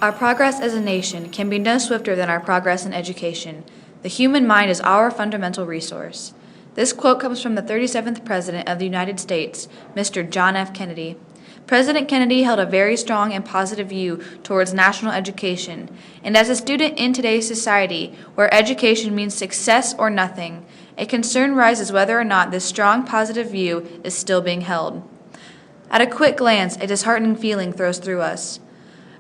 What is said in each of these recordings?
Our progress as a nation can be no swifter than our progress in education. The human mind is our fundamental resource. This quote comes from the 37th President of the United States, Mr. John F. Kennedy. President Kennedy held a very strong and positive view towards national education, and as a student in today's society, where education means success or nothing, a concern rises whether or not this strong positive view is still being held. At a quick glance, a disheartening feeling throws through us.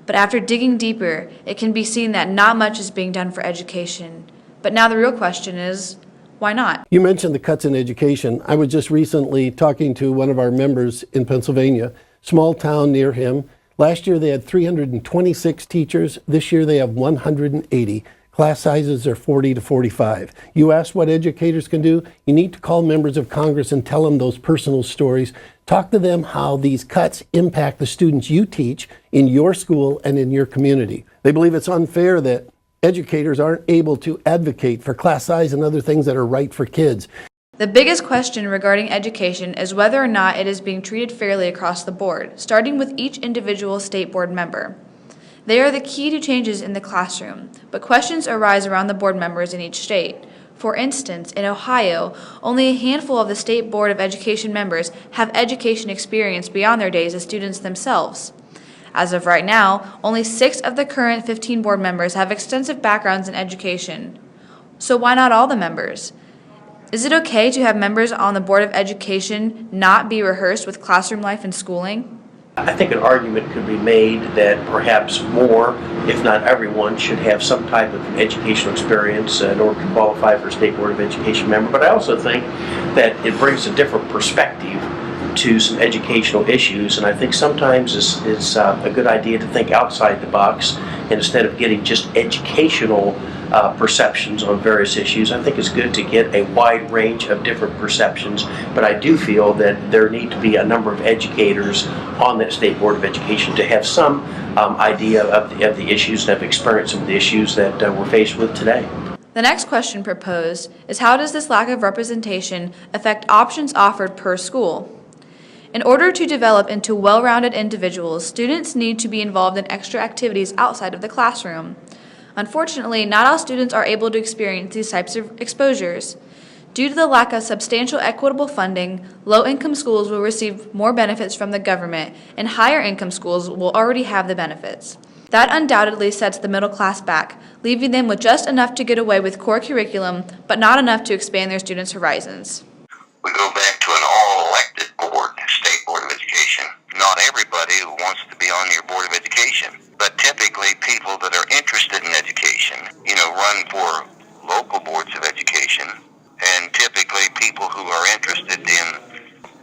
But after digging deeper, it can be seen that not much is being done for education. But now the real question is, why not? You mentioned the cuts in education. I was just recently talking to one of our members in Pennsylvania, small town near him. Last year they had 326 teachers. This year they have 180. Class sizes are 40 to 45. You ask what educators can do, you need to call members of Congress and tell them those personal stories. Talk to them how these cuts impact the students you teach in your school and in your community. They believe it's unfair that educators aren't able to advocate for class size and other things that are right for kids. The biggest question regarding education is whether or not it is being treated fairly across the board, starting with each individual state board member. They are the key to changes in the classroom, but questions arise around the board members in each state. For instance, in Ohio, only a handful of the State Board of Education members have education experience beyond their days as students themselves. As of right now, only 6 of the current 15 board members have extensive backgrounds in education. So why not all the members? Is it okay to have members on the Board of Education not be rehearsed with classroom life and schooling? I think an argument could be made that perhaps more, if not everyone, should have some type of educational experience in order to qualify for a State Board of Education member. But I also think that it brings a different perspective to some educational issues, and I think sometimes it's a good idea to think outside the box, and instead of getting just educational perceptions on various issues, I think it's good to get a wide range of different perceptions. But I do feel that there need to be a number of educators on that State Board of Education to have some idea of the issues and have experienced some of the issues that we're faced with today. The next question proposed is, how does this lack of representation affect options offered per school? In order to develop into well-rounded individuals, students need to be involved in extra activities outside of the classroom. Unfortunately, not all students are able to experience these types of exposures. Due to the lack of substantial equitable funding, low-income schools will receive more benefits from the government, and higher-income schools will already have the benefits. That undoubtedly sets the middle class back, leaving them with just enough to get away with core curriculum, but not enough to expand their students' horizons. We go back to an all-elected board, State Board of Education. Not everybody wants to be on your Board of Education, but typically people that are interested in education, run for local boards of education, and typically people who are interested in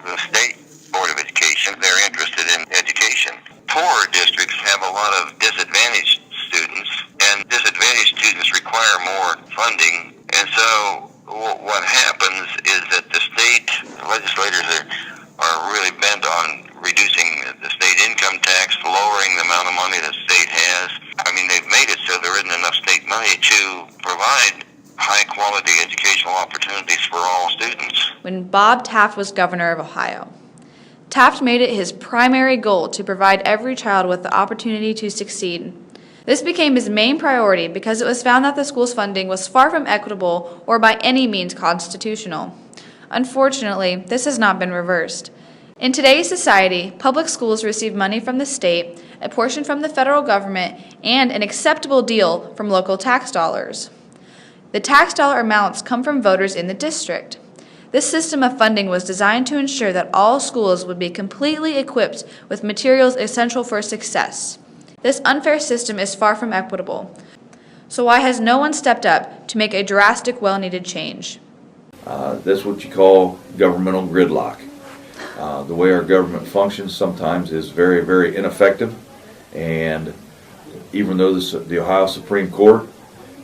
the State Board of Education, they're interested in education. Poorer districts have a lot of disadvantaged students, and disadvantaged students require more funding, and so what happens is that the state legislators are really bent on reducing the state income tax, lowering the amount of money the state has. I mean, they've made it so there isn't enough state money to provide high-quality educational opportunities for all students. When Bob Taft was governor of Ohio, Taft made it his primary goal to provide every child with the opportunity to succeed. This became his main priority because it was found that the school's funding was far from equitable or by any means constitutional. Unfortunately, this has not been reversed. In today's society, public schools receive money from the state, a portion from the federal government, and an acceptable deal from local tax dollars. The tax dollar amounts come from voters in the district. This system of funding was designed to ensure that all schools would be completely equipped with materials essential for success. This unfair system is far from equitable. So why has no one stepped up to make a drastic, well-needed change? That's what you call governmental gridlock. The way our government functions sometimes is very, very ineffective, and even though the Ohio Supreme Court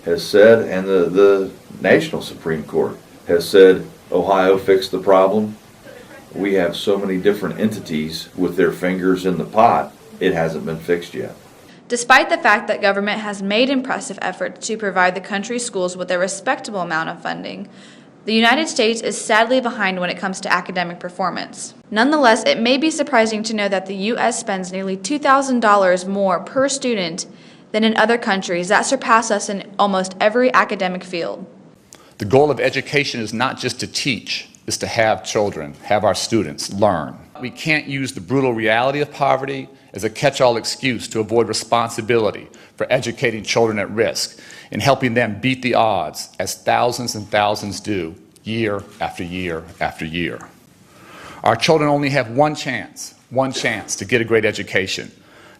has said, and the National Supreme Court has said, Ohio fixed the problem, we have so many different entities with their fingers in the pot, it hasn't been fixed yet. Despite the fact that government has made impressive efforts to provide the country's schools with a respectable amount of funding, the United States is sadly behind when it comes to academic performance. Nonetheless, it may be surprising to know that the U.S. spends nearly $2,000 more per student than in other countries that surpass us in almost every academic field. The goal of education is not just to teach, it's to have children, have our students learn. We can't use the brutal reality of poverty as a catch-all excuse to avoid responsibility for educating children at risk and helping them beat the odds, as thousands and thousands do year after year after year. Our children only have one chance to get a great education.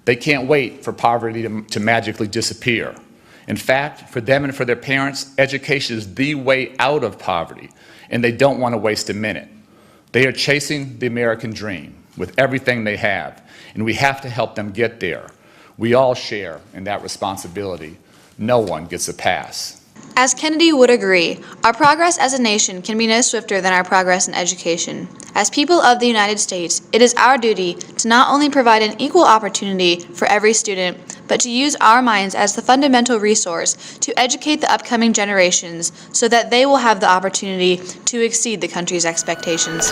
They can't wait for poverty to magically disappear. In fact, for them and for their parents, education is the way out of poverty, and they don't want to waste a minute. They are chasing the American dream with everything they have, and we have to help them get there. We all share in that responsibility. No one gets a pass. As Kennedy would agree, our progress as a nation can be no swifter than our progress in education. As people of the United States, it is our duty to not only provide an equal opportunity for every student, but to use our minds as the fundamental resource to educate the upcoming generations so that they will have the opportunity to exceed the country's expectations.